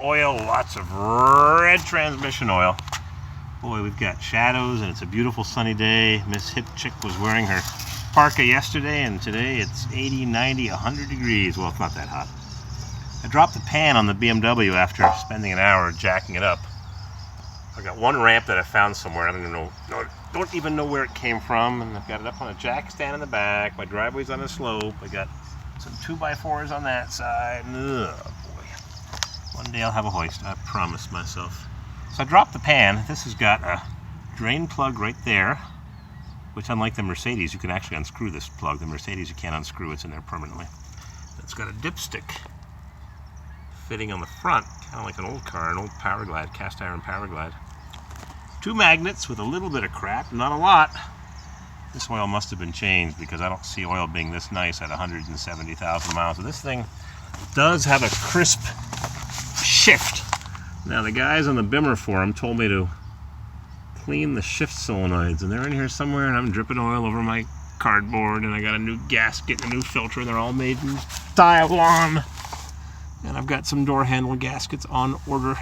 oil, lots of red transmission oil. Boy, we've got shadows and it's a beautiful sunny day. Miss Hip Chick was wearing her parka yesterday and today it's 80, 90, 100 degrees. Well, it's not that hot. I dropped the pan on the BMW after spending an hour jacking it up. I got one ramp that I found somewhere. I don't even know where it came from, and I've got it up on a jack stand in the back. My driveway's on a slope. I got some 2x4s on that side. Ugh, boy. One day I'll have a hoist, I promise myself. So I dropped the pan. This has got a drain plug right there, which unlike the Mercedes, you can actually unscrew this plug. The Mercedes you can't unscrew, it's in there permanently. It's got a dipstick fitting on the front, kind of like an old car, an old Powerglide, cast iron Powerglide. Two magnets with a little bit of crap, not a lot. This oil must have been changed because I don't see oil being this nice at 170,000 miles. So this thing does have a crisp shift. Now the guys on the Bimmer forum told me to clean the shift solenoids, and they're in here somewhere, and I'm dripping oil over my cardboard, and I got a new gasket and a new filter, and they're all made in Taiwan. And I've got some door handle gaskets on order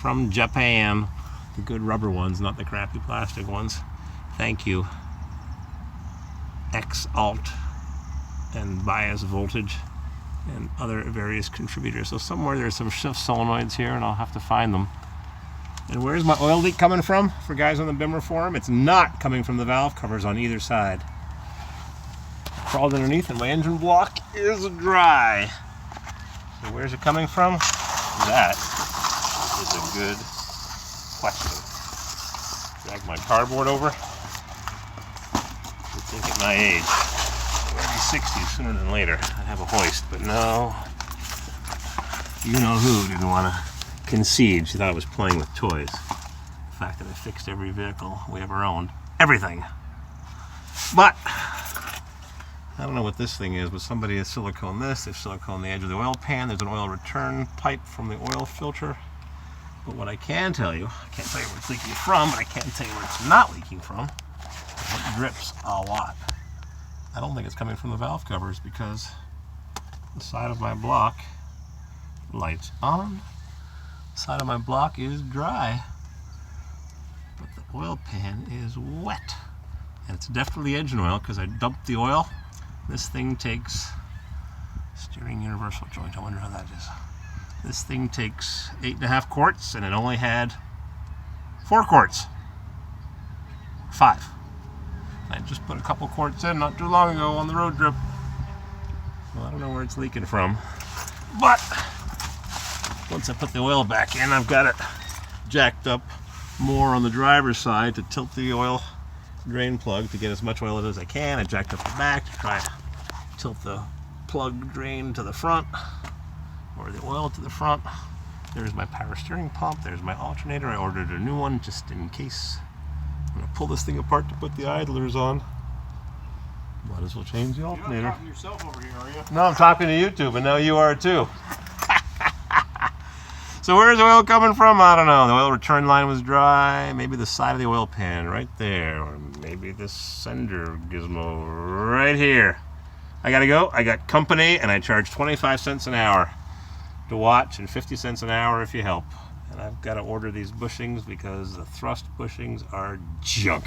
from Japan. The good rubber ones, not the crappy plastic ones. Thank you. X-Alt and bias voltage and other various contributors. So somewhere there's some shift solenoids here and I'll have to find them. And where's my oil leak coming from? For guys on the Bimmer forum, it's not coming from the valve covers on either side. Crawled underneath and my engine block is dry. So where's it coming from? That is a good question. Drag my cardboard over. I think at my age, I'll be 60 sooner than later. I'd have a hoist, but no. You know who didn't want to concede. She thought I was playing with toys. The fact that I fixed every vehicle we ever owned. Everything. But I don't know what this thing is, but somebody has silicone this. They've silicone the edge of the oil pan. There's an oil return pipe from the oil filter. But what I can tell you, I can't tell you where it's leaking from, but I can tell you where it's not leaking from. It drips a lot. I don't think it's coming from the valve covers because the side of my block, lights on, the side of my block is dry, but the oil pan is wet. And it's definitely engine oil because I dumped the oil. This thing takes steering universal joint. I wonder how that is. This thing takes 8.5 quarts and it only had 4 quarts. 5. I just put a couple quarts in not too long ago on the road trip. Well, I don't know where it's leaking from. But once I put the oil back in, I've got it jacked up more on the driver's side to tilt the oil drain plug to get as much oil as I can. I jacked up the back to try to tilt the plug drain to the front, or the oil to the front. There's my power steering pump. There's my alternator. I ordered a new one just in case. I'm going to pull this thing apart to put the idlers on. Might as well change the alternator. You're not talking to yourself over here, are you? No, I'm talking to YouTube, and now you are too. So where's the oil coming from? I don't know. The oil return line was dry. Maybe the side of the oil pan right there. Or maybe this sender gizmo right here. I gotta go. I got company and I charge 25 cents an hour to watch and 50 cents an hour if you help. And I've got to order these bushings because the thrust bushings are junk.